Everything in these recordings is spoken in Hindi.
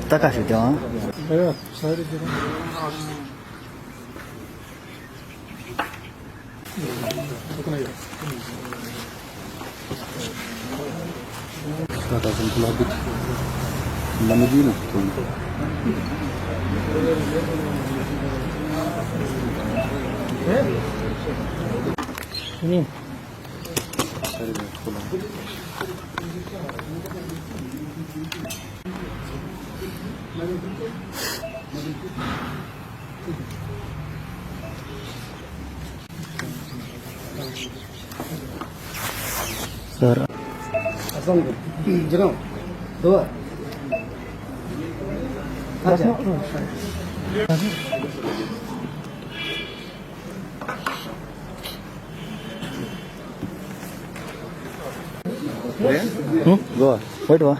Takashi diyorsun. Evet, sadece Kadasın kulabit. Lamedina. Ini. Sir. Asam jangan. Dua. Aja. Go. Wait, what?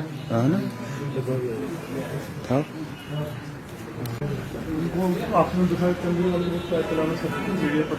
How? आपने दिखाया तंदूरी वाले को क्या चलाना सब वीडियो पर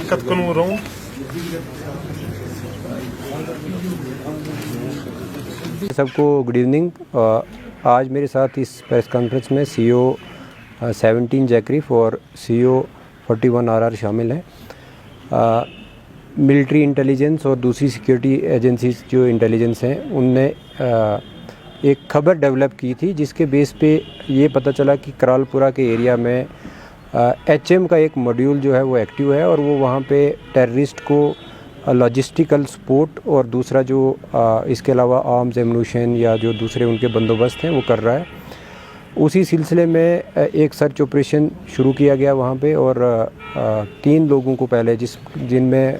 119 राउंड सबको गुड इवनिंग। आज मेरे साथ इस प्रेस कॉन्फ्रेंस में CEO 17 जैकरीफ और CEO 41 RR शामिल हैं। मिलिट्री इंटेलिजेंस और दूसरी सिक्योरिटी एजेंसीज जो इंटेलिजेंस हैं उनने एक खबर डेवलप की थी जिसके बेस पे ये पता चला कि करालपुरा के एरिया में HM का एक मॉड्यूल जो है वो एक्टिव है और वो वहाँ पे टेररिस्ट को लॉजिस्टिकल सपोर्ट और दूसरा जो इसके अलावा आर्म्स एम्यूनिशन या जो दूसरे उनके बंदोबस्त हैं वो कर रहा है। उसी सिलसिले में एक सर्च ऑपरेशन शुरू किया गया वहाँ पे और 3 लोगों को पहले जिनमें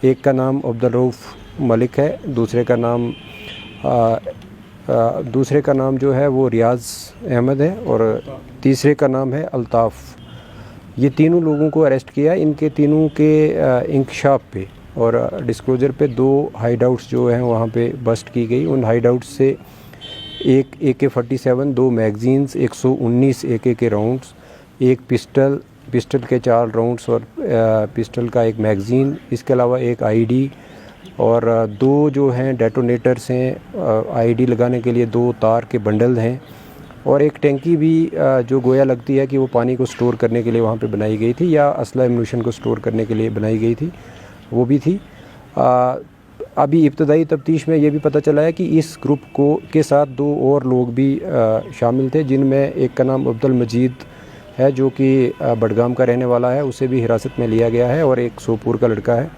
एक का नाम अब्दुल रऊफ मलिक है, दूसरे का नाम जो है वो रियाज अहमद है और तीसरे का नाम है अल्ताफ़। ये तीनों लोगों को अरेस्ट किया। इनके तीनों के इंकशाफ पे और डिस्क्लोजर पे 2 हाइडआउट्स जो हैं वहाँ पे बस्ट की गई। उन हाइडआउट्स से एक AK-47, 2 मैगजीन्स, 119 AK के राउंड्स, एक पिस्टल के 4 राउंड्स और पिस्टल का एक मैगज़ीन, इसके अलावा एक ID और 2 जो हैं डेटोनेटर्स हैं ID लगाने के लिए 2 तार के बंडल हैं और एक टैंकी भी जो गोया लगती है कि वो पानी को स्टोर करने के लिए वहाँ पे बनाई गई थी या असला एम्यूनिशन को स्टोर करने के लिए बनाई गई थी, वो भी थी। अभी इब्तदाई तफ्तीश में ये भी पता चला है कि इस ग्रुप के साथ 2 और लोग भी शामिल थे जिनमें एक का नाम अब्दुल मजीद है जो कि बडगाम का रहने वाला है, उसे भी हिरासत में लिया गया है और एक सोपुर का लड़का है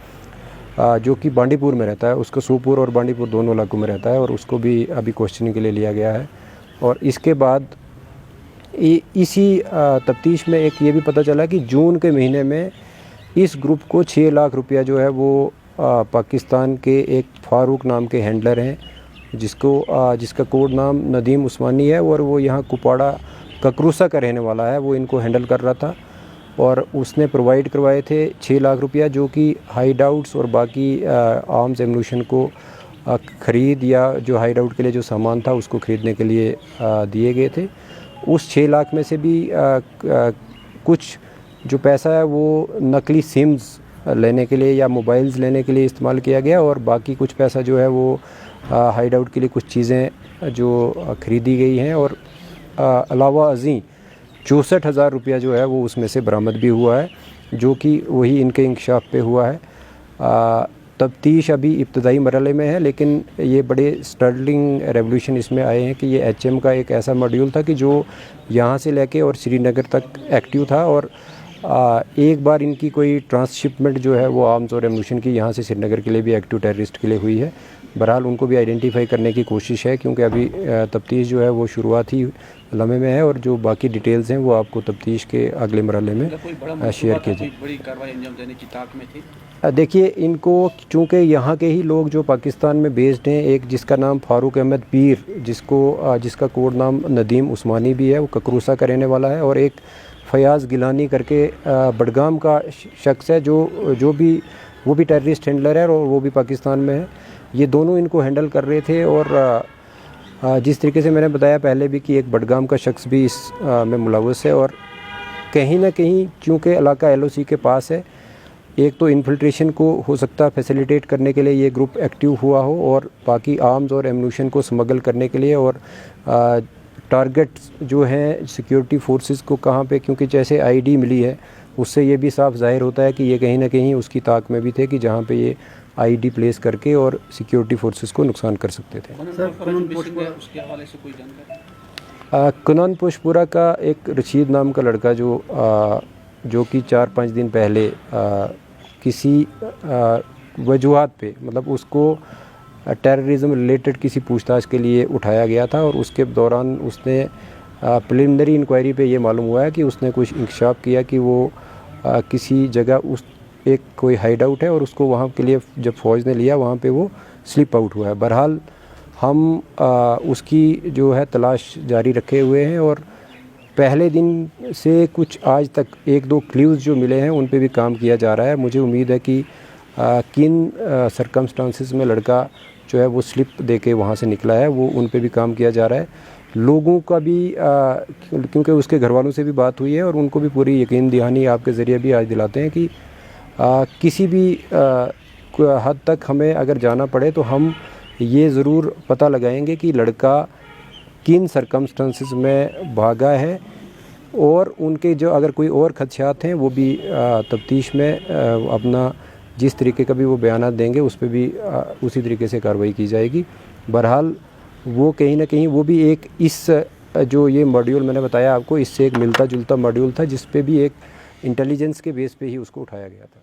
जो कि बांडीपुर में रहता है, उसको सोपुर और बांडीपुर दोनों इलाकों में रहता है और उसको भी अभी क्वेश्चनिंग के लिए लिया गया है। और इसके बाद इसी तफ्तीश में एक ये भी पता चला कि जून के महीने में इस ग्रुप को 6 लाख रुपया जो है वो पाकिस्तान के एक फारूक नाम के हैंडलर हैं जिसका कोड नाम नदीम उस्मानी है और वो यहाँ कुपवाड़ा ककरूसा का रहने वाला है, वो इनको हैंडल कर रहा था और उसने प्रोवाइड करवाए थे 6 लाख रुपया जो कि हाइडआउट्स और बाकी आर्म्स एम्यूनिशन को ख़रीद या जो हाइडआउट के लिए जो सामान था उसको ख़रीदने के लिए दिए गए थे। उस 6 लाख में से भी कुछ जो पैसा है वो नकली सिम्स लेने के लिए या मोबाइल्स लेने के लिए इस्तेमाल किया गया और बाकी कुछ पैसा जो है वो हाइडआउट के लिए कुछ चीज़ें जो ख़रीदी गई हैं और अलावा अज़ीं 64,000 रुपया जो है वो उसमें से बरामद भी हुआ है जो कि वही इनके इंकशाफ पे हुआ है। तफ्तीश अभी इब्तदाई मरहले में है लेकिन ये बड़े स्टर्लिंग रेवोल्यूशन इसमें आए हैं कि ये HM का एक ऐसा मॉड्यूल था कि जो यहाँ से लेके और श्रीनगर तक एक्टिव था और एक बार इनकी कोई ट्रांसशिपमेंट जो है वो आर्म्स और एम्यूनिशन की यहाँ से श्रीनगर के लिए भी एक्टिव टेररिस्ट के लिए हुई है। बहरहाल उनको भी आइडेंटिफाई करने की कोशिश है क्योंकि अभी तफ्तीश जो है वो शुरुआती लम्हे में है और जो बाकी डिटेल्स हैं वो आपको तफ्तीश के अगले मरहले में शेयर कीजिए। देखिए इनको चूँकि यहाँ के ही लोग जो पाकिस्तान में बेस्ड हैं, एक जिसका नाम फारूक अहमद पीर जिसका कोड नाम नदीम उस्मानी भी है, वो ककरूसा का रहने वाला है और एक फयाज़ गिलानी करके बडगाम का शख्स है जो भी वो भी टेररिस्ट हैंडलर है और वो भी पाकिस्तान में है। ये दोनों इनको हैंडल कर रहे थे। और जिस तरीके से मैंने बताया पहले भी कि एक बडगाम का शख्स भी इस में मुलव्वस है। और कहीं ना कहीं क्योंकि इलाका LOC के पास है, एक तो इन्फिल्ट्रेशन को हो सकता है फैसिलिटेट करने के लिए ये ग्रुप एक्टिव हुआ हो, और बाकी आर्म्स और एम्यूनिशन को स्मगल करने के लिए। और टारगेट जो हैं सिक्योरिटी फोर्सेस को कहाँ पे, क्योंकि जैसे ID मिली है उससे ये भी साफ जाहिर होता है कि ये कहीं ना कहीं उसकी ताक में भी थे कि जहाँ पे ये ID प्लेस करके और सिक्योरिटी फोर्सेस को नुकसान कर सकते थे। कुनन पोशपुरा का एक रशीद नाम का लड़का जो कि 4-5 दिन पहले किसी वजूहात पे, मतलब उसको टेररिज्म रिलेटेड किसी पूछताछ के लिए उठाया गया था। और उसके दौरान उसने प्रिलिमिनरी इंक्वायरी पे ये मालूम हुआ है कि उसने कुछ इंकशाफ किया कि वो किसी जगह उस एक कोई हाइड आउट है और उसको वहाँ के लिए जब फ़ौज ने लिया वहाँ पे वो स्लिप आउट हुआ है। बहरहाल हम उसकी जो है तलाश जारी रखे हुए हैं और पहले दिन से कुछ आज तक 1-2 क्ल्यूज़ जो मिले हैं उन पे भी काम किया जा रहा है। मुझे उम्मीद है कि किन सरकमस्टांसिस में लड़का जो है वो स्लिप देके वहाँ से निकला है, वो उन पे भी काम किया जा रहा है। लोगों का भी क्योंकि उसके घर वालों से भी बात हुई है और उनको भी पूरी यकीन दहानी आपके ज़रिए भी आज दिलाते हैं कि किसी भी हद तक हमें अगर जाना पड़े तो हम ये ज़रूर पता लगाएंगे कि लड़का किन सरकमस्टांसिस में भागा है, और उनके जो अगर कोई और खदशात हैं वो भी तफ्तीश में अपना जिस तरीके का भी वो बयान देंगे उस पर भी उसी तरीके से कार्रवाई की जाएगी। बहरहाल वो कहीं ना कहीं वो भी एक इस जो ये मॉड्यूल मैंने बताया आपको, इससे एक मिलता जुलता मॉड्यूल था जिस पे भी एक इंटेलिजेंस के बेस पे ही उसको उठाया गया था।